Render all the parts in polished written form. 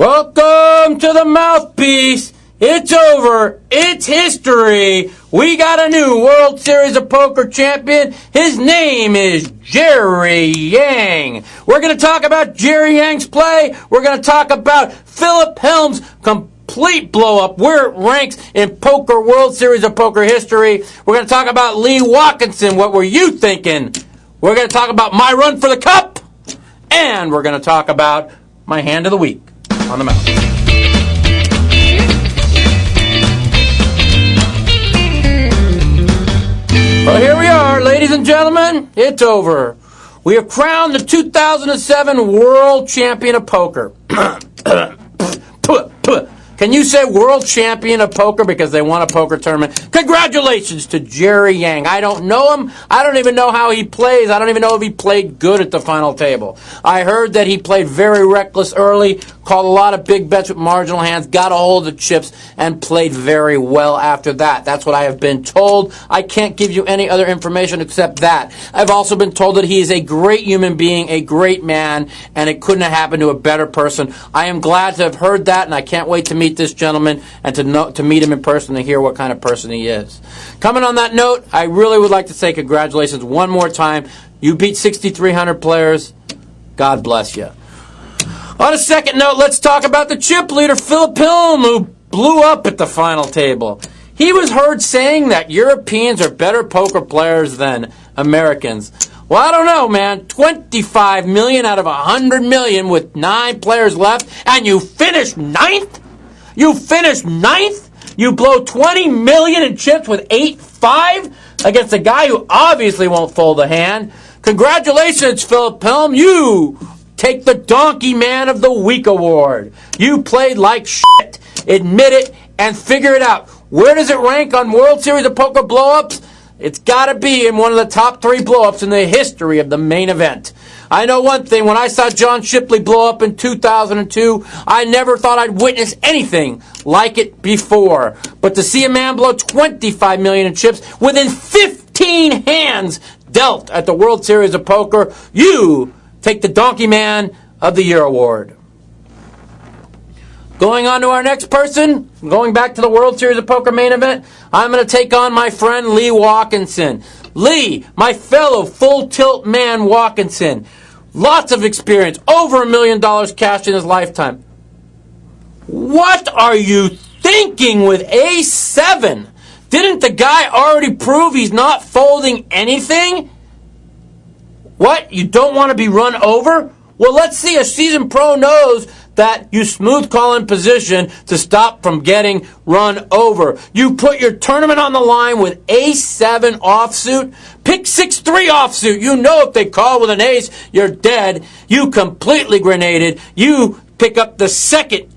Welcome to the Mouthpiece. It's over. It's history. We got a new World Series of Poker champion. His name is Jerry Yang. We're going to talk about Jerry Yang's play. We're going to talk about Philip Helm's complete blow-up, where it ranks in poker World Series of Poker history. We're going to talk about Lee Watkinson. What were you thinking? We're going to talk about my run for the cup. And we're going to talk about my hand of the week on the mouth. Well, here we are, ladies and gentlemen. It's over. We have crowned the 2007 World Champion of Poker. Can you say World Champion of Poker because they won a poker tournament? Congratulations to Jerry Yang. I don't know him. I don't even know how he plays. I don't even know if he played good at the final table. I heard that he played very reckless early, called a lot of big bets with marginal hands, got a hold of the chips, and played very well after that. That's what I have been told. I can't give you any other information except that. I've also been told that he is a great human being, a great man, and it couldn't have happened to a better person. I am glad to have heard that, and I can't wait to meet this gentleman and to meet him in person and hear what kind of person he is. Coming on that note, I really would like to say congratulations one more time. You beat 6,300 players. God bless you. On a second note, let's talk about the chip leader, Philip Helm, who blew up at the final table. He was heard saying that Europeans are better poker players than Americans. Well, I don't know, man. 25 million out of 100 million with 9 players left, and you finished 9th? You finished 9th? You blow 20 million in chips with 8-5 against a guy who obviously won't fold a hand. Congratulations, Philip Helm. You take the Donkey Man of the Week award. You played like shit. Admit it and figure it out. Where does it rank on World Series of Poker blow-ups? It's got to be in one of the top 3 blow-ups in the history of the main event. I know one thing. When I saw John Shipley blow up in 2002, I never thought I'd witness anything like it before. But to see a man blow 25 million in chips within 15 hands dealt at the World Series of Poker, you take the Donkey Man of the Year award. Going on to our next person, going back to the World Series of Poker main event, I'm going to take on my friend Lee Watkinson. Lee, my fellow full tilt man Watkinson. Lots of experience, over $1 million cashed in his lifetime. What are you thinking with A7? Didn't the guy already prove he's not folding anything? What? You don't want to be run over? Well, let's see. A seasoned pro knows that you smooth call in position to stop from getting run over. You put your tournament on the line with A7 offsuit. Pick 6-3 offsuit. You know if they call with an ace, you're dead. You completely grenaded. You pick up the second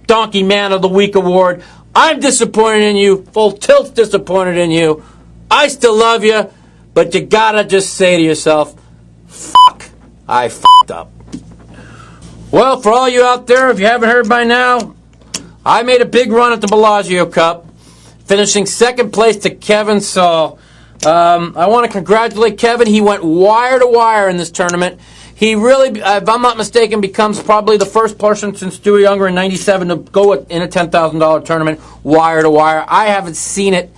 Donkey Man of the Week award. I'm disappointed in you. Full Tilt's disappointed in you. I still love you, but you gotta just say to yourself, fuck, I fucked up. Well, for all you out there, if you haven't heard by now, I made a big run at the Bellagio Cup, finishing second place to Kevin Saul. I want to congratulate Kevin. He went wire to wire in this tournament. He really, if I'm not mistaken, becomes probably the first person since Stewie Younger in '97 to go in a $10,000 tournament wire to wire. I haven't seen it,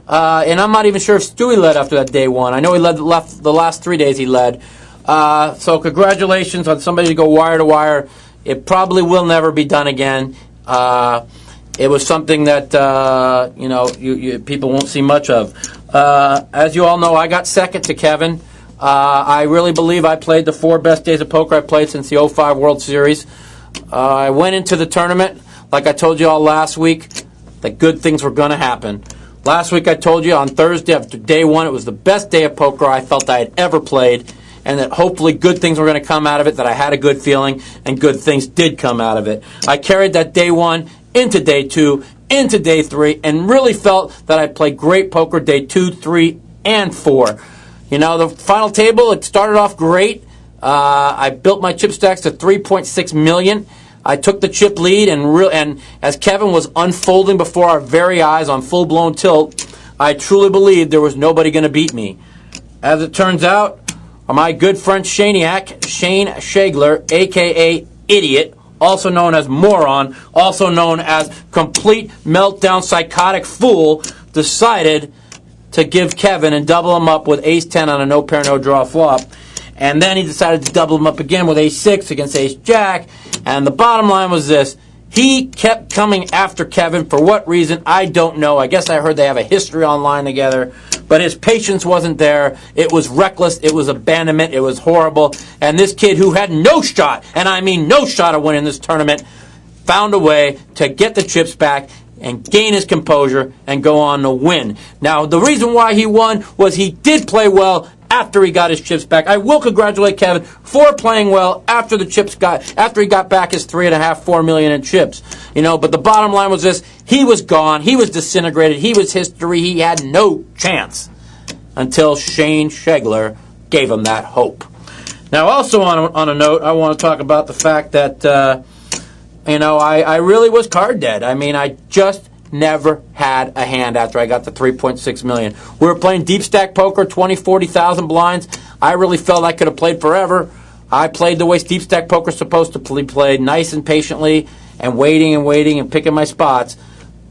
and I'm not even sure if Stewie led after that day one. I know he left the last 3 days he led. So congratulations on somebody to go wire to wire. It probably will never be done again. It was something that people won't see much of. As you all know, I got second to Kevin. I really believe I played the 4 best days of poker I played since the '05 World Series. I went into the tournament, like I told you all last week, that good things were going to happen. Last week I told you on Thursday after day one it was the best day of poker I felt I had ever played, and that hopefully good things were going to come out of it, that I had a good feeling, and good things did come out of it. I carried that day 1 into day 2, into day 3, and really felt that I played great poker day 2, 3, and 4. You know, the final table, it started off great. I built my chip stacks to 3.6 million. I took the chip lead, and as Kevin was unfolding before our very eyes on full-blown tilt, I truly believed there was nobody going to beat me. As it turns out, my good friend Shane Shagler, a.k.a. Idiot, also known as moron, also known as complete meltdown psychotic fool, decided to give Kevin and double him up with ace-10 on a no-pair, no-draw flop. And then he decided to double him up again with ace-6 against ace-jack. And the bottom line was this. He kept coming after Kevin. For what reason, I don't know. I guess I heard they have a history online together. But his patience wasn't there. It was reckless. It was abandonment. It was horrible. And this kid who had no shot, and I mean no shot of winning this tournament, found a way to get the chips back and gain his composure and go on to win. Now, the reason why he won was he did play well after he got his chips back. I will congratulate Kevin for playing well after he got back his $3.5–4 million in chips. But the bottom line was this: he was gone, he was disintegrated, he was history, he had no chance until Shane Shegler gave him that hope. Now, also on a note, I want to talk about the fact that I really was card dead. I mean, I just never had a hand after I got the $3.6 million. We were playing deep stack poker, 20, 40,000 blinds. I really felt I could have played forever. I played the way deep stack poker is supposed to be played, nice and patiently, and waiting and picking my spots.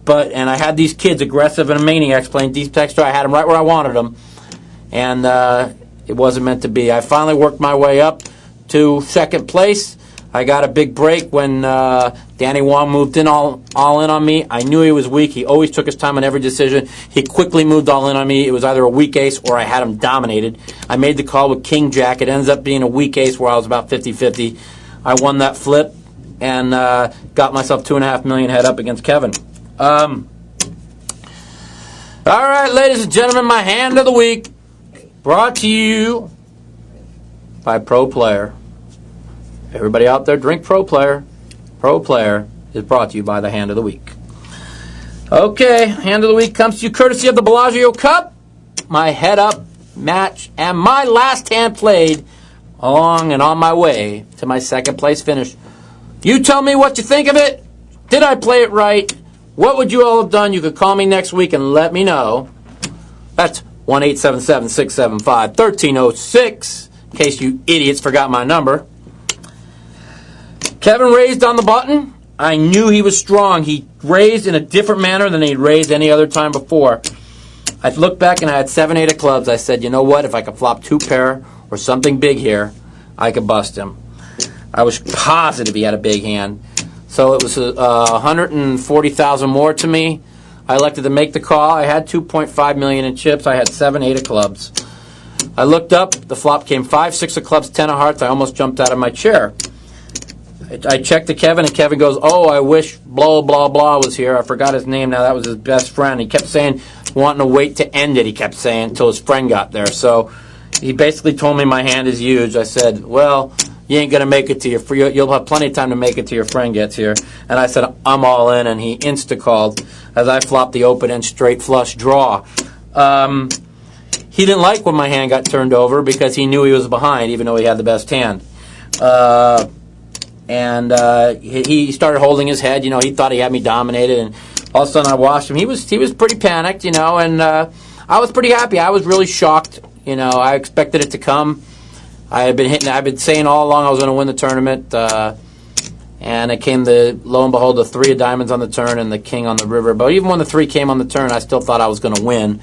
And I had these kids, aggressive and maniacs, playing deep stack, so I had them right where I wanted them. And it wasn't meant to be. I finally worked my way up to second place. I got a big break when Danny Wong moved in all in on me. I knew he was weak. He always took his time on every decision. He quickly moved all in on me. It was either a weak ace or I had him dominated. I made the call with King Jack. It ends up being a weak ace where I was about 50-50. I won that flip and got myself $2.5 million head up against Kevin. All right, ladies and gentlemen, my hand of the week brought to you by Pro Player. Everybody out there, drink Pro Player. Pro Player is brought to you by the Hand of the Week. Okay, Hand of the Week comes to you courtesy of the Bellagio Cup, my head-up match, and my last hand played along and on my way to my second-place finish. You tell me what you think of it. Did I play it right? What would you all have done? You could call me next week and let me know. That's 1-877-675-1306, in case you idiots forgot my number. Kevin raised on the button. I knew he was strong. He raised in a different manner than he'd raised any other time before. I looked back and I had 7-8 of clubs. I said, you know what? If I could flop 2 pair or something big here, I could bust him. I was positive he had a big hand. So it was 140,000 more to me. I elected to make the call. I had $2.5 million in chips. I had 7-8 of clubs. I looked up. The flop came 5, 6 of clubs, 10 of hearts. I almost jumped out of my chair. I checked to Kevin, and Kevin goes, oh, I wish blah, blah, blah was here. I forgot his name now. That was his best friend. He kept saying, wanting to wait to end it, he kept saying, until his friend got there. So he basically told me my hand is huge. I said, well, you ain't going to make it to your free. You'll have plenty of time to make it till your friend gets here. And I said, I'm all in, and he insta-called as I flopped the open-end straight flush draw. He didn't like when my hand got turned over because he knew he was behind, even though he had the best hand. And he started holding his head. He thought he had me dominated, and all of a sudden I watched him. He was pretty panicked, and I was pretty happy. I was really shocked. I expected it to come. I've been saying all along I was going to win the tournament, and it came lo and behold, the 3 of diamonds on the turn and the king on the river. But even when the 3 came on the turn, I still thought I was going to win.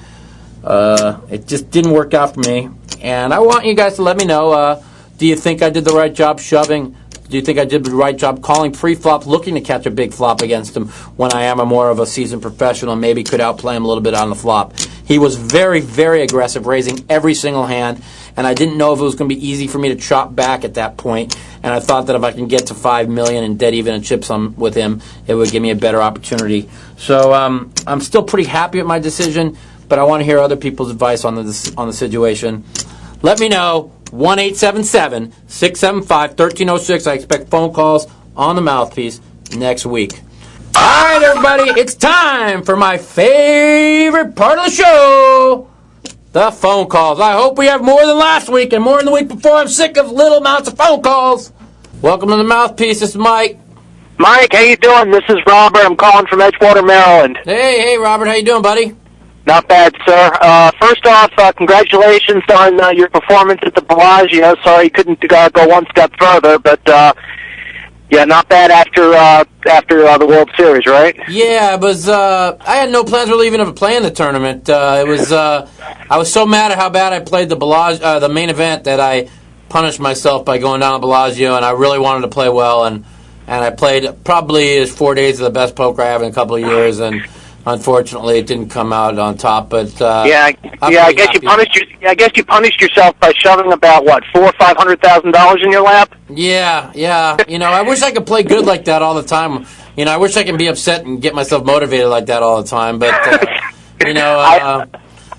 It just didn't work out for me, and I want you guys to let me know. Do you think I did the right job shoving? Do you think I did the right job calling pre-flop, looking to catch a big flop against him when I am more of a seasoned professional and maybe could outplay him a little bit on the flop? He was very, very aggressive, raising every single hand, and I didn't know if it was going to be easy for me to chop back at that point, and I thought that if I can get to $5 million and dead even in chips with him, it would give me a better opportunity. So I'm still pretty happy with my decision, but I want to hear other people's advice on the situation. Let me know. 1-877-675-1306. I expect phone calls on the Mouthpiece next week. All right, everybody, it's time for my favorite part of the show, the phone calls. I hope we have more than last week and more than the week before. I'm sick of little amounts of phone calls. Welcome to the Mouthpiece. This is Mike. Mike, how you doing? This is Robert. I'm calling from Edgewater, Maryland. Hey, Robert. How you doing, buddy? Not bad, sir. First off, congratulations on your performance at the Bellagio. Sorry you couldn't go one step further, but Yeah, not bad after the World Series, right? Yeah, it was. I had no plans really even of playing the tournament. It was. I was so mad at how bad I played the main event that I punished myself by going down to Bellagio, and I really wanted to play well, and I played probably 4 days of the best poker I have in a couple of years, and unfortunately it didn't come out on top. But I guess you punished yourself by shoving about $400,000 or $500,000 in your lap. Yeah. I wish I could play good like that all the time. I wish I could be upset and get myself motivated like that all the time. But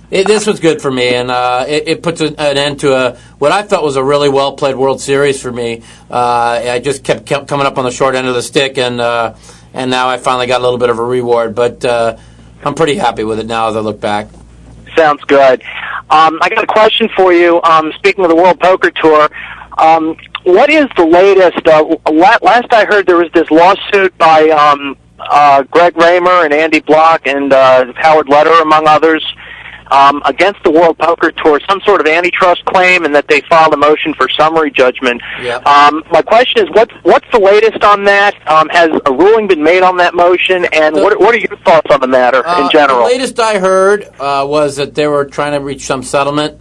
this was good for me, and it puts an end to what I thought was a really well played World Series for me. I just kept coming up on the short end of the stick, and now I finally got a little bit of a reward. But I'm pretty happy with it now as I look back. Sounds good. I got a question for you. Speaking of the World Poker Tour, what is the latest? Last I heard, there was this lawsuit by Greg Raymer and Andy Block and Howard Leder, among others, against the World Poker Tour, some sort of antitrust claim, and that they filed a motion for summary judgment. Yep. My question is, what's the latest on that? Has a ruling been made on that motion, and what are your thoughts on the matter in general? The latest I heard was that they were trying to reach some settlement,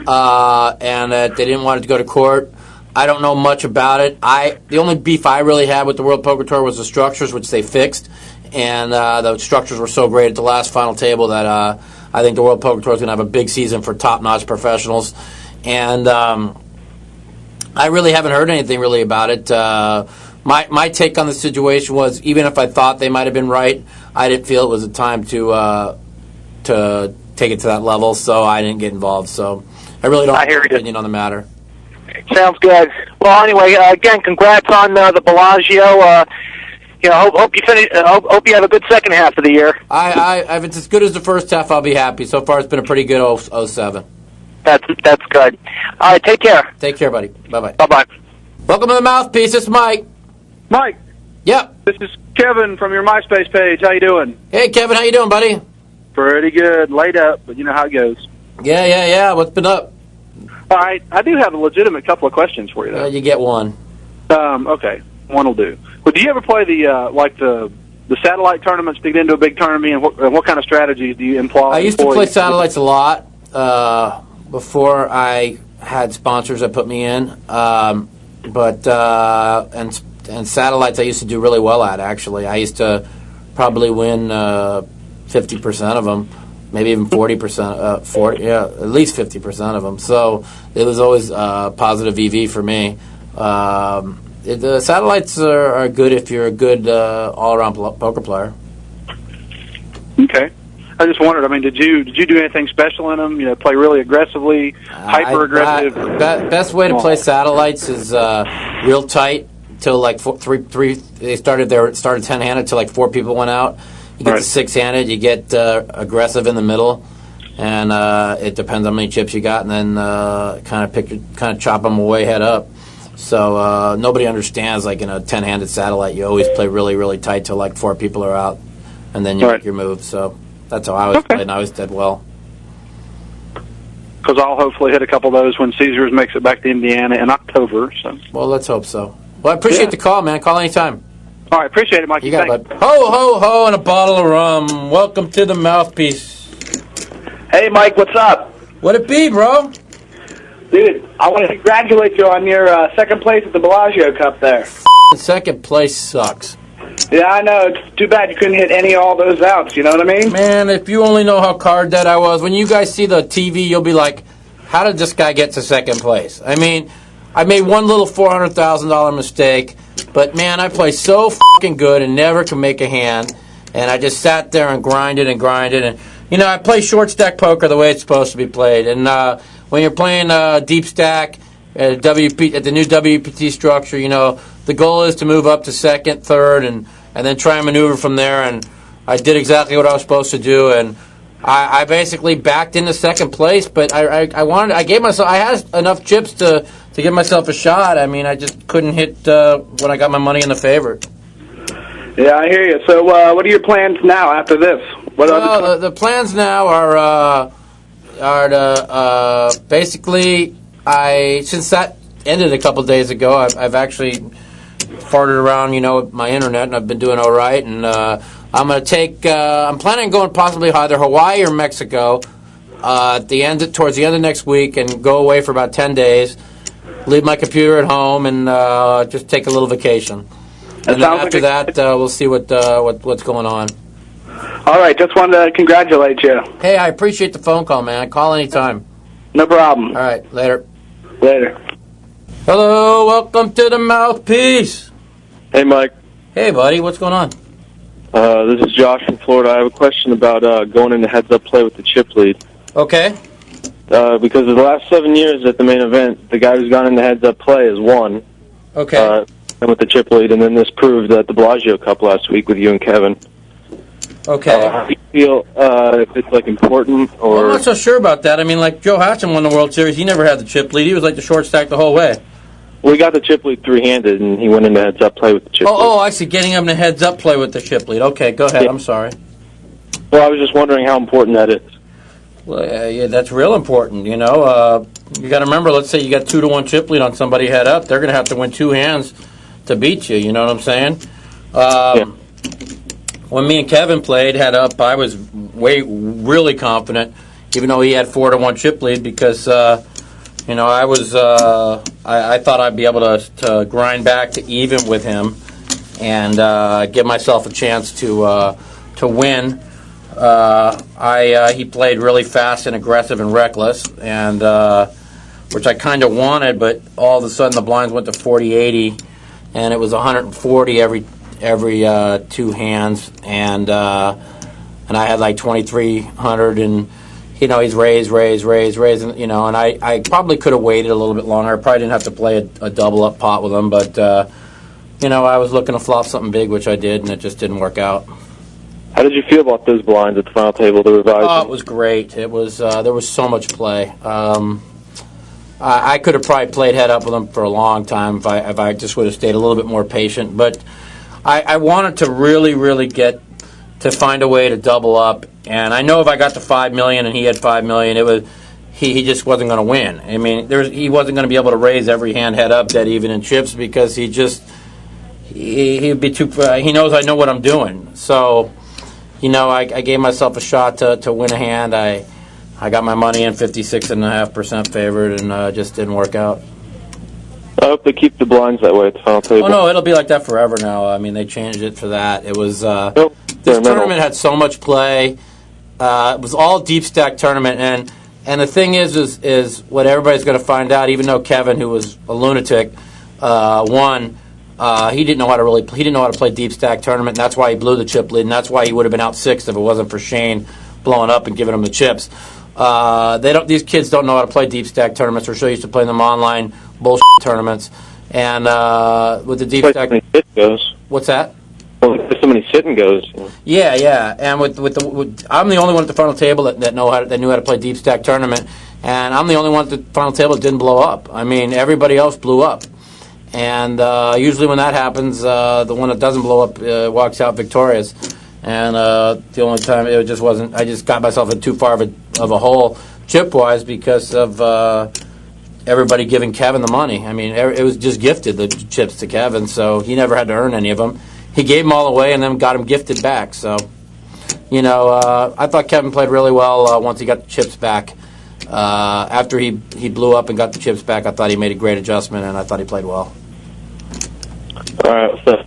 and that they didn't want it to go to court. I don't know much about it. The only beef I really had with the World Poker Tour was the structures, which they fixed, and the structures were so great at the last final table that I think the World Poker Tour is going to have a big season for top-notch professionals, and I really haven't heard anything really about it. My take on the situation was, even if I thought they might have been right, I didn't feel it was a time to take it to that level, so I didn't get involved. So I really don't have an opinion on the matter. Sounds good. Well, anyway, again, congrats on the Bellagio. Hope you finish. Hope you have a good second half of the year. If it's as good as the first half, I'll be happy. So far, it's been a pretty good 07. That's good. All right, take care. Take care, buddy. Bye-bye. Bye-bye. Welcome to the Mouthpiece. It's Mike. Mike. Yep. This is Kevin from your MySpace page. How you doing? Hey, Kevin. How you doing, buddy? Pretty good. Laid up, but you know how it goes. Yeah. What's been up? All right. I do have a legitimate couple of questions for you, though. You get one. Okay. One will do. Well, do you ever play the satellite tournaments to get into a big tournament, and what kind of strategies do you employ? I used to play satellites a lot before I had sponsors that put me in, but satellites I used to do really well at. Actually, I used to probably win 50% of them, maybe even 40%. At least 50% of them. So it was always positive EV for me. The satellites are good if you're a good all-around poker player. Okay. I just wondered. I mean, did you do anything special in them? Play really aggressively, hyper aggressive. Best way to play satellites is real tight till like three. They started 10-handed till like 4 people went out. You get to 6-handed. You get aggressive in the middle, and it depends on how many chips you got, and then kind of chop them away head up. So nobody understands, like in a 10-handed satellite, you always play really, really tight till like 4 people are out, and then you make your move. So that's how I always played, and I always did well. Because I'll hopefully hit a couple of those when Caesars makes it back to Indiana in October. So. Well, let's hope so. Well, I appreciate the call, man. Call anytime. All right, appreciate it, Mike. You got it, bud. Ho, ho, ho, and a bottle of rum. Welcome to the Mouthpiece. Hey, Mike, what's up? What it be, bro? Dude, I want to congratulate you on your second place at the Bellagio Cup there. Second place sucks. Yeah, I know. It's too bad you couldn't hit any of all those outs, you know what I mean? Man, if you only know how card dead I was. When you guys see the TV, you'll be like, how did this guy get to second place? I mean, I made one little $400,000 mistake, but man, I play so fucking good and never could make a hand. And I just sat there and grinded. And, I play short stack poker the way it's supposed to be played. And when you're playing deep stack at the new WPT structure, the goal is to move up to second, third, and then try and maneuver from there. And I did exactly what I was supposed to do, and I basically backed into second place. But I had enough chips to give myself a shot. I mean, I just couldn't hit when I got my money in the favor. Yeah, I hear you. So, what are your plans now after this? The plans now are basically since that ended a couple days ago, I've actually farted around, my internet, and I've been doing all right. And I'm going to take. I'm planning on going possibly either Hawaii or Mexico towards the end of next week, and go away for about 10 days. Leave my computer at home and just take a little vacation. And then after that, we'll see what's going on. All right, just wanted to congratulate you. Hey, I appreciate the phone call, man. Call anytime. No problem. All right, later. Later. Hello, welcome to the Mouthpiece. Hey, Mike. Hey, buddy, what's going on? This is Josh from Florida. I have a question about going into heads-up play with the chip lead. Okay. Because of the last 7 years at the main event, the guy who's gone into heads-up play has won. Okay. And with the chip lead, and then this proved at the Bellagio Cup last week with you and Kevin. Okay. How do you feel if it's important or? Well, I'm not so sure about that. I mean, like Joe Hatcham won the World Series. He never had the chip lead. He was like the short stack the whole way. Well, he got the chip lead three-handed, and he went into heads-up play with the chip lead. Oh, I see. Getting him to heads-up play with the chip lead. Okay, go ahead. Yeah. I'm sorry. Well, I was just wondering how important that is. Well, yeah, that's real important. You got to remember. Let's say you got 2-1 chip lead on somebody head up. They're going to have to win two hands to beat you. You know what I'm saying? Yeah. When me and Kevin played head up, I was really confident, even though he had 4-1 chip lead, because I thought I'd be able to grind back to even with him and give myself a chance to win. He played really fast and aggressive and reckless, and which I kind of wanted, but all of a sudden the blinds went to 40-80, and it was 140 every two hands, and I had like 2,300, and he's raised, and and I probably could have waited a little bit longer. I probably didn't have to play a double up pot with him, but I was looking to flop something big, which I did, and it just didn't work out. How did you feel about those blinds at the final table, the revised? Oh, it was great. It was there was so much play. I could have probably played head up with him for a long time if I just would have stayed a little bit more patient. But I wanted to really get to find a way to double up. And I know if I got to $5 million and he had $5 million, it was he just wasn't going to win. I mean, he wasn't going to be able to raise every hand head up, dead even in chips, because he'd be too. He knows I know what I'm doing. So, I gave myself a shot to win a hand. I got my money in 56.5% favored, and just didn't work out. I hope they keep the blinds that way at the final table. Oh no, it'll be like that forever now. I mean, they changed it for that. It was this tournament had so much play. It was all deep stack tournament, and the thing is what everybody's going to find out. Even though Kevin, who was a lunatic, won. He didn't know how to play deep stack tournament, and that's why he blew the chip lead, and that's why he would have been out sixth if it wasn't for Shane blowing up and giving him the chips. These kids don't know how to play deep stack tournaments. They're so used to playing them online bullshit tournaments, and with the deep stack, goes. What's that? Well, there's so many sit and goes. Yeah, and I'm the only one at the final table that knew how to play deep stack tournament, and I'm the only one at the final table that didn't blow up. I mean, everybody else blew up. And usually when that happens, the one that doesn't blow up walks out victorious. And the only time it just wasn't, I just got myself in too far of a hole chip-wise because of everybody giving Kevin the money. I mean, it was just gifted, the chips to Kevin, so he never had to earn any of them. He gave them all away and then got them gifted back. So, I thought Kevin played really well once he got the chips back. After he blew up and got the chips back, I thought he made a great adjustment, and I thought he played well. All right, what's up?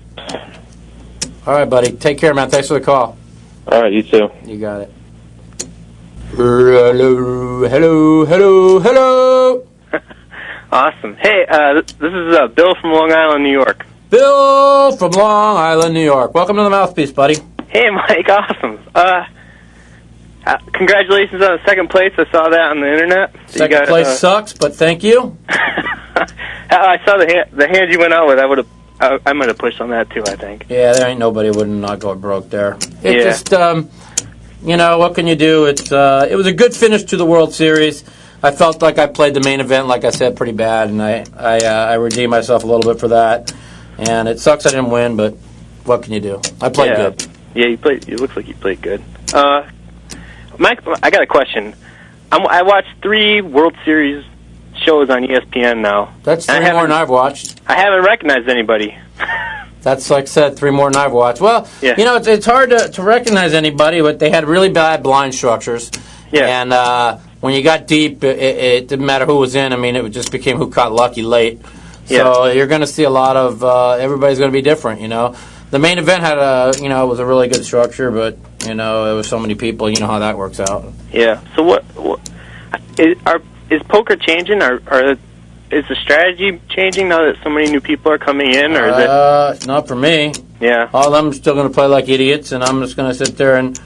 All right, buddy. Take care, man. Thanks for the call. All right, you too. You got it. Hello. Awesome. Hey, this is Bill from Long Island, New York. Bill from Long Island, New York. Welcome to the Mouthpiece, buddy. Hey, Mike. Awesome. Congratulations on the second place. I saw that on the internet. Second place sucks, but thank you. I saw the hand you went out with. I might have pushed on that too, I think. Yeah, there ain't nobody would not go broke there. It just, what can you do? It was a good finish to the World Series. I felt like I played the main event, like I said, pretty bad, and I redeemed myself a little bit for that. And it sucks I didn't win, but what can you do? I played good. Yeah, you played. It looks like you played good. Mike, I got a question. I watched 3 World Series shows on ESPN now. That's 3 more than I've watched. I haven't recognized anybody. That's, like I said, 3 more than I've watched. Well, Yeah. it's hard to recognize anybody, but they had really bad blind structures. Yeah. And when you got deep, it didn't matter who was in. I mean, it just became who caught lucky late. So you're going to see a lot of everybody's going to be different. The main event had it was a really good structure, but there was so many people. You know how that works out. Yeah. So what is poker changing? Is the strategy changing now that so many new people are coming in, or is it? Not for me. Yeah. All of them are still going to play like idiots, and I'm just going to sit there and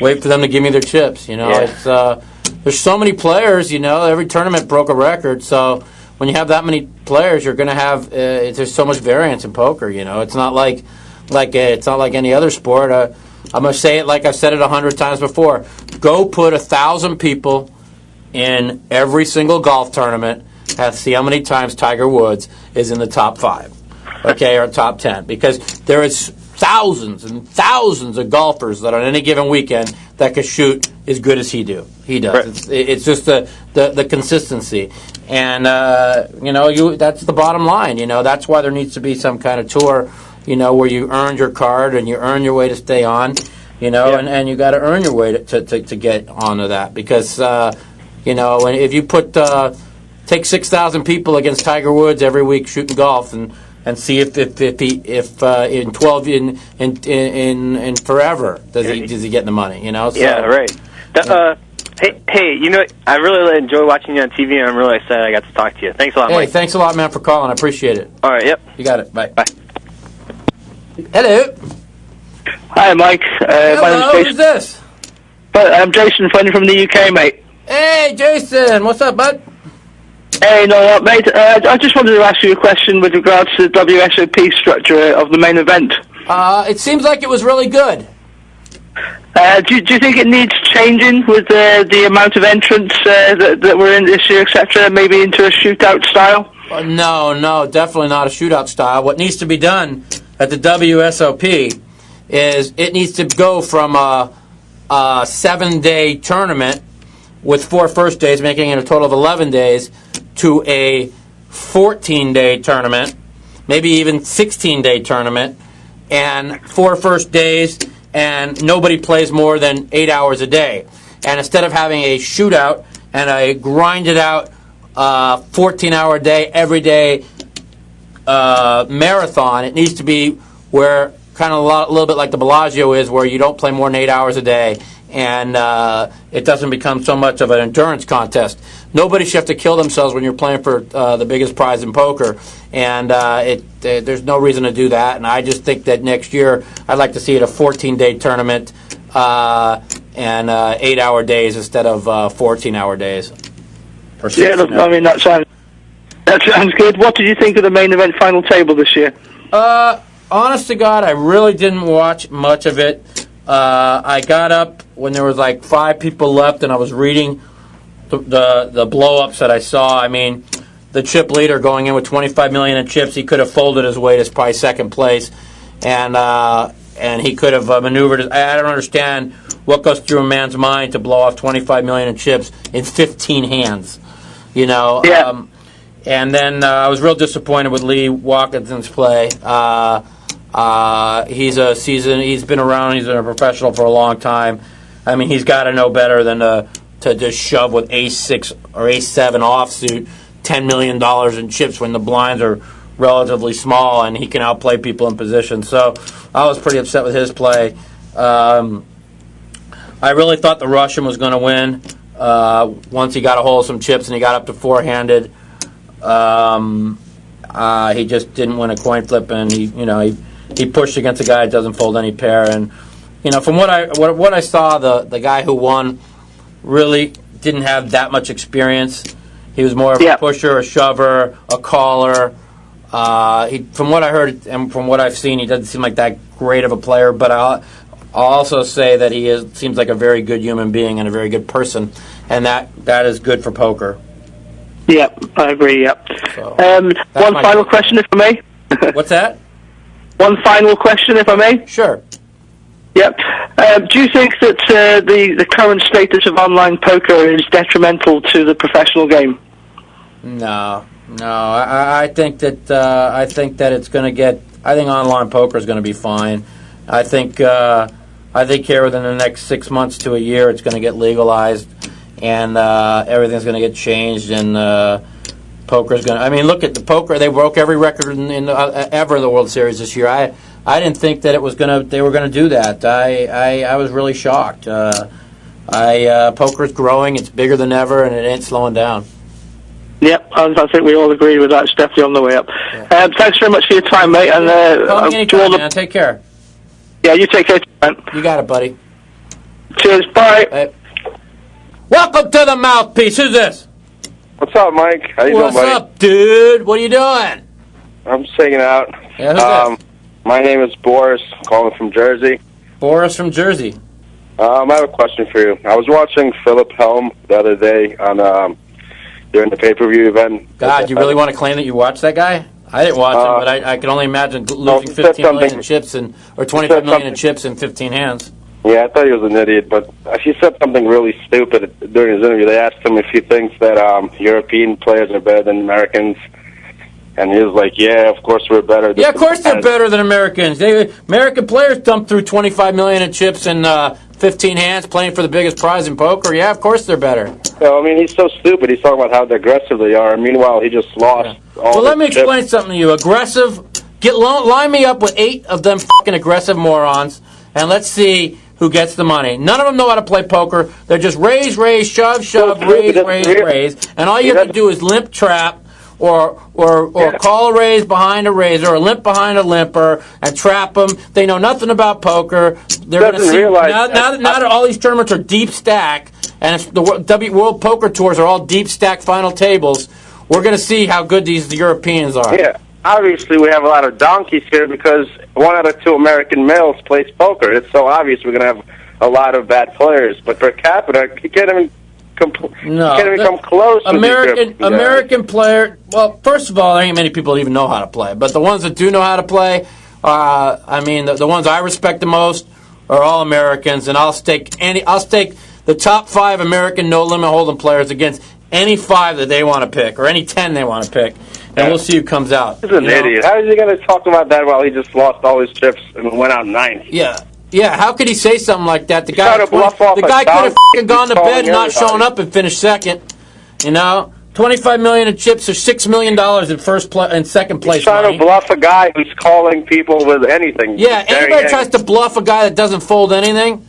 wait for them to give me their chips. It's there's so many players. Every tournament broke a record. So when you have that many players, you're going to have there's so much variance in poker. It's not like any other sport. I'm going to say it like I've said it 100 times before. Go put 1,000 people in every single golf tournament and see how many times Tiger Woods is in the top 5, or top 10, because there is thousands and thousands of golfers that on any given weekend that could shoot as good as he does. Right. It's just the consistency, and that's the bottom line. That's why there needs to be some kind of tour, where you earn your card and you earn your way to stay on, and you got to earn your way to get onto that, because and if you put take 6,000 people against Tiger Woods every week shooting golf and see if in 12 in forever does he get the money? So. Yeah, right. Hey, I really enjoy watching you on TV, and I'm really excited I got to talk to you. Thanks a lot, Mike. Hey, thanks a lot, man, for calling. I appreciate it. All right, yep. You got it. Bye. Bye. Hello. Hi, Mike. Hello, my name's Jason. who's this? I'm Jason, phoning from the UK, mate. Hey, Jason. What's up, bud? Hey, no, mate. I just wanted to ask you a question with regards to the WSOP structure of the main event. It seems like it was really good. Do you think it needs changing with the amount of entrants that were in this year, etc., maybe into a shootout style? No, definitely not a shootout style. What needs to be done at the WSOP is it needs to go from a 7-day tournament with 4 first days, making it a total of 11 days, to a 14-day tournament, maybe even 16-day tournament, and 4 first days, and nobody plays more than 8 hours a day. And instead of having a shootout and a grinded-out 14-hour day, every day marathon, it needs to be where kind of a little bit like the Bellagio is, where you don't play more than 8 hours a day, and it doesn't become so much of an endurance contest. Nobody should have to kill themselves when you're playing for the biggest prize in poker, and there's no reason to do that. And I just think that next year I'd like to see it a 14-day tournament and 8-hour days instead of 14-hour days. Yeah, look, I mean that sounds good. What did you think of the main event final table this year? Honest to God, I really didn't watch much of it. I got up when there was like 5 people left, and I was reading the blow-ups that I saw. I mean, the chip leader going in with $25 million in chips, he could have folded his way to probably second place, and he could have maneuvered. I don't understand what goes through a man's mind to blow off $25 million in chips in 15 hands. Yeah. And then I was real disappointed with Lee Watkinson's play. He's been around, he's been a professional for a long time. I mean, he's got to know better than to just shove with ace-6 or ace-7 offsuit $10 million in chips when the blinds are relatively small and he can outplay people in position. So I was pretty upset with his play. I really thought the Russian was going to win once he got a hold of some chips and he got up to 4-handed. He just didn't win a coin flip, and he pushed against a guy that doesn't fold any pair. And from what I saw, the guy who won really didn't have that much experience. He was more of a pusher, a shover, a caller. From what I heard and from what I've seen, he doesn't seem like that great of a player. But I'll also say that he seems like a very good human being and a very good person, and that is good for poker. Yep, I agree. Yep. So, one final question, if I may. What's that? One final question, if I may. Sure. Yep. Do you think that the current status of online poker is detrimental to the professional game? No. I think that it's going to get I think online poker is going to be fine. I think here within the next 6 months to a year, it's going to get legalized, and everything's going to get changed, and poker's going to. I mean, look at the poker; they broke every record ever in the World Series this year. I didn't think that they were going to do that. I was really shocked. Poker's growing; it's bigger than ever, and it ain't slowing down. Yep, I think we all agree with that. It's definitely on the way up. Yeah. Thanks very much for your time, mate. And call me anytime, man. Take care. Yeah, you take care, man. You got it, buddy. Cheers. Bye. Hey. Welcome to the Mouthpiece. Who's this? What's up, Mike? How you doing, buddy? What's up, dude? What are you doing? I'm just hanging out. Yeah, who's this? My name is Boris, calling from Jersey. Boris from Jersey. I have a question for you. I was watching Philip Helm the other day on during the pay-per-view event. God, you really want to claim that you watched that guy? I didn't watch him, but I can only imagine losing 15 million in chips or 25 million in chips in 15 hands. Yeah, I thought he was an idiot, but he said something really stupid during his interview. They asked him if he thinks that European players are better than Americans, and he was like, "Yeah, of course we're better." Yeah, of course they're better than Americans. American players dumped through 25 million in chips in 15 hands, playing for the biggest prize in poker. Yeah, of course they're better. So, I mean, he's so stupid. He's talking about how aggressive they are. Meanwhile, he just lost all. Well, let me chips. explain something to you. Aggressive. Line me up with 8 of them fucking aggressive morons, and let's see who gets the money. None of them know how to play poker. They're just raise, shove, raise, and all you have to do is limp trap or call a raise behind a raiser or limp behind a limper and trap them. They know nothing about poker. They're going to see now that all these tournaments are deep stack and it's the World Poker Tours are all deep stack final tables. We're going to see how good the Europeans are. Yeah. Obviously, we have a lot of donkeys here because 1 out of 2 American males plays poker. It's so obvious we're going to have a lot of bad players. But per capita, you can't even come close. American player. Well, first of all, there ain't many people that even know how to play. But the ones that do know how to play, the ones I respect the most are all Americans, and I'll stake the top 5 American no limit hold'em players against any 5 that they want to pick or any 10 they want to pick. And we'll see who comes out. He's an idiot. How is he going to talk about that while he just lost all his chips and went out 9th? Yeah. How could he say something like that? The guy could have gone to bed and not shown up and finished second. You know, 25 million in chips or $6 million in second place. He's trying to bluff a guy who's calling people with anything. Yeah, anybody tries to bluff a guy that doesn't fold anything.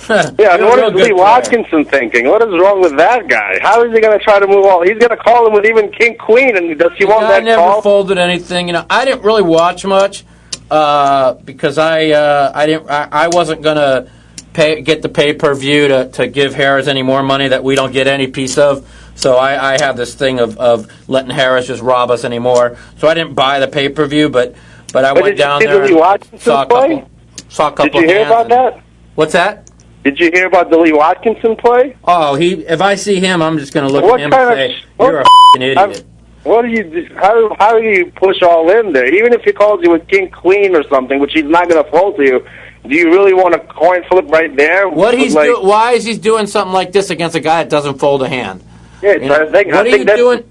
Yeah, what is Lee Watkinson thinking? What is wrong with that guy? How is he going to try to move all? He's going to call him with even King Queen, and does he want that call? I never folded anything. You know, I didn't really watch much because I wasn't going to get the pay-per-view to give Harris any more money that we don't get any piece of. So I have this thing of letting Harris just rob us anymore. So I didn't buy the pay-per-view, but I went down there and saw a couple. Did you hear about that? What's that? Did you hear about the Lee Watkinson play? Oh, if I see him, I'm just going to look at him and say, "You're a f***ing idiot." What do you? How do you push all in there? Even if he calls you with King Queen or something, which he's not going to fold to you, do you really want a coin flip right there? Why is he doing something like this against a guy that doesn't fold a hand? Yeah, what are you doing?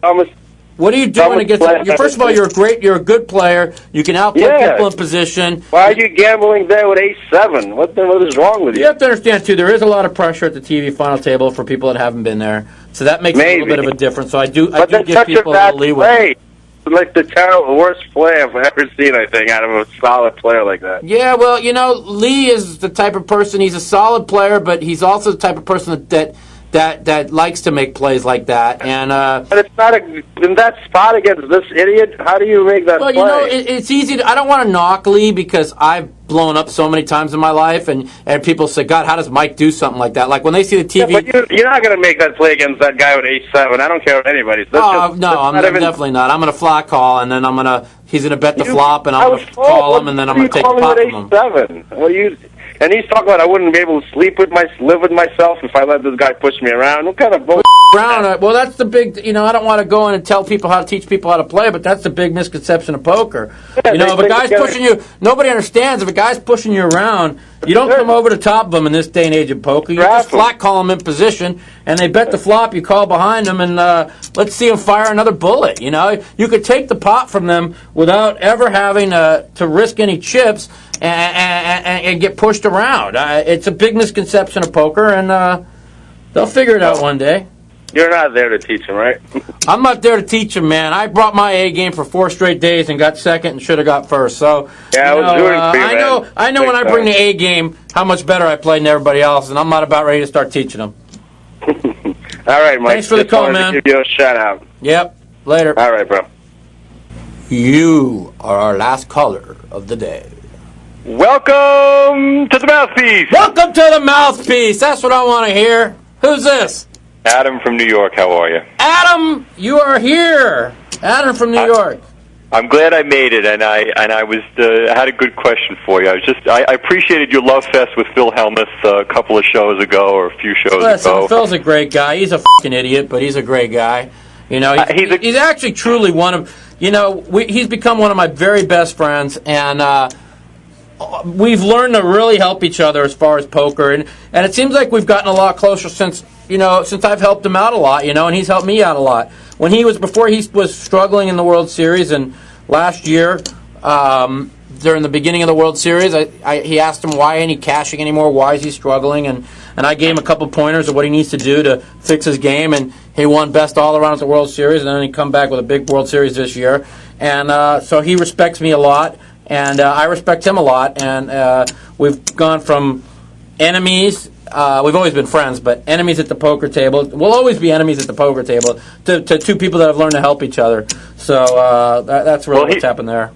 What are you doing against? First of all, you're a good player. You can outplay people in position. Why are you gambling there with Ace-7? What is wrong with you? You have to understand too. There is a lot of pressure at the TV final table for people that haven't been there, so that makes a little bit of a difference. So I do give people a little leeway. Like the worst play I've ever seen, I think, out of a solid player like that. Yeah, well, you know, Lee is the type of person. He's a solid player, but he's also the type of person that likes to make plays like that. And but it's not in that spot against this idiot. How do you make that play? Well, you know, it's easy. I don't want to knock Lee because I've blown up so many times in my life, and people say, "God, how does Mike do something like that?" Like when they see the TV. Yeah, but you're not going to make that play against that guy with Ace-7. I don't care what anybody says. I'm definitely not. I'm going to fly call, and then he's going to bet the flop, and I'm going to call him, and then I'm going to take the pot from him. Well, and he's talking about I wouldn't be able to live with myself if I let this guy push me around. What kind of bullshit around. Well, that's the big. I don't want to go in and tell people how to teach people how to play, but that's the big misconception of poker. Yeah, if a guy's pushing you, nobody understands. If a guy's pushing you around, you don't come over the top of them in this day and age of poker. You just flat call them in position, and they bet the flop. You call behind them, and let's see them fire another bullet. You could take the pot from them without ever having to risk any chips and get pushed around. It's a big misconception of poker, and they'll figure it out one day. You're not there to teach them, right? I'm not there to teach them, man. I brought my A game for 4 straight days and got second and should have got first. So yeah, I know when I bring the A game how much better I played than everybody else, and I'm not about ready to start teaching them. All right, Mike. Thanks for the call, man. Give you a shout out. Yep. Later. All right, bro. You are our last caller of the day. Welcome to the Mouthpiece. Welcome to the Mouthpiece. That's what I want to hear. Who's this? Adam from New York. How are you? Adam, you are here. Adam from New York. I'm glad I made it, and I was had a good question for you. I appreciated your love fest with Phil Hellmuth a couple of shows ago, or a few shows ago. Phil's a great guy. He's a fucking idiot, but he's a great guy. He's actually truly one of. He's become one of my very best friends, and we've learned to really help each other as far as poker, and it seems like we've gotten a lot closer since I've helped him out a lot, and he's helped me out a lot. Before he was struggling in the World Series, and last year, during the beginning of the World Series, he asked him why ain't he cashing anymore, why is he struggling, and I gave him a couple pointers of what he needs to do to fix his game, and he won best all-around at the World Series, and then he come back with a big World Series this year, and so he respects me a lot, and I respect him a lot, and we've gone from enemies. We've always been friends, but enemies at the poker table. We'll always be enemies at the poker table to two people that have learned to help each other. So that's really what's happened there.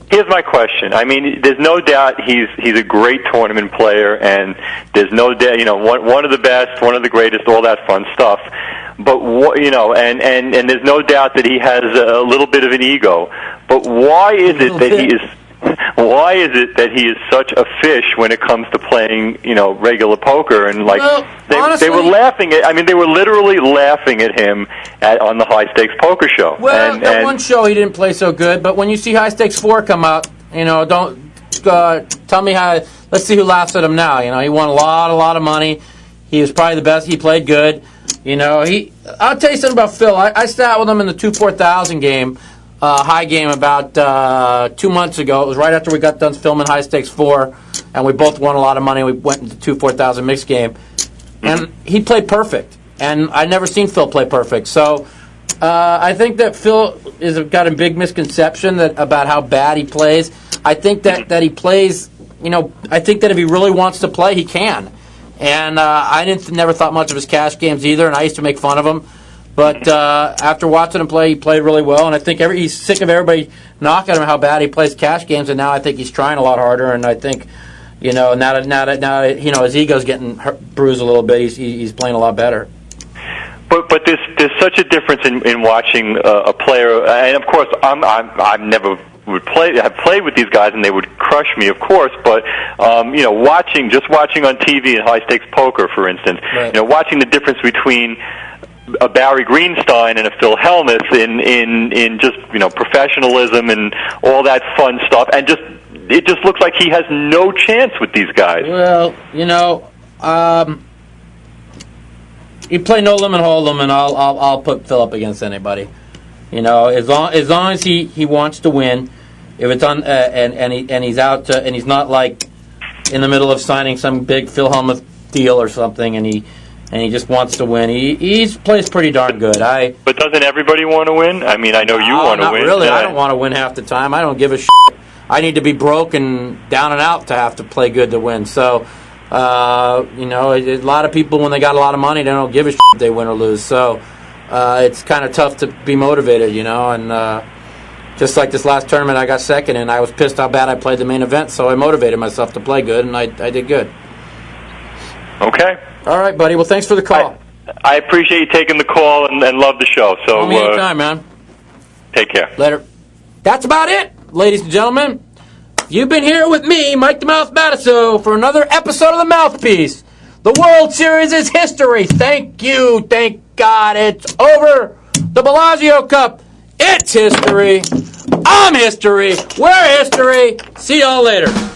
Here's my question. I mean, there's no doubt he's a great tournament player, and there's no doubt, one of the best, one of the greatest, all that fun stuff. But and there's no doubt that he has a little bit of an ego. But why is it that he is? Why is it that he is such a fish when it comes to playing, regular poker? And honestly, they were laughing at. I mean, they were literally laughing at him on the High Stakes Poker Show. Well, that one show he didn't play so good. But when you see High Stakes 4 come out, don't tell me how. Let's see who laughs at him now. He won a lot of money. He was probably the best. He played good. I'll tell you something about Phil. I sat with him in the 2-4,000 game. High game about 2 months ago. It was right after we got done filming High Stakes 4, and we both won a lot of money. We went into 2-4,000 mixed game, and he played perfect. And I'd never seen Phil play perfect. So I think that Phil has got a big misconception about how bad he plays. I think that he plays. I think that if he really wants to play, he can. And I never thought much of his cash games either, and I used to make fun of him. But after watching him play, he played really well, and I think he's sick of everybody knocking him how bad he plays cash games, and now I think he's trying a lot harder, and I think, now that his ego's getting bruised a little bit, he's playing a lot better. But there's such a difference in watching a player, and of course I've never have played with these guys, and they would crush me, of course. But watching on TV in high stakes poker, for instance, right. Watching the difference between a Barry Greenstein and a Phil Hellmuth in just professionalism and all that fun stuff, and it just looks like he has no chance with these guys. Well, you play no limit hold'em, and I'll put Phil up against anybody. As long as he wants to win, if it's on and he's out and he's not like in the middle of signing some big Phil Hellmuth deal or something, and he just wants to win. He plays pretty darn good. But doesn't everybody want to win? I mean, I know you want to win. Not really. I don't want to win half the time. I don't give a shit. I need to be broke and down and out to have to play good to win. So, a lot of people, when they got a lot of money, they don't give a shit if they win or lose. So, it's kind of tough to be motivated, and just like this last tournament, I got second, and I was pissed how bad I played the main event, so I motivated myself to play good, and I did good. Okay. All right, buddy. Well, thanks for the call. I appreciate you taking the call and love the show. So call me anytime, man. Take care. Later. That's about it, ladies and gentlemen. You've been here with me, Mike The Mouth Matusow, for another episode of The Mouthpiece. The World Series is history. Thank you. Thank God it's over. The Bellagio Cup, it's history. I'm history. We're history. See y'all later.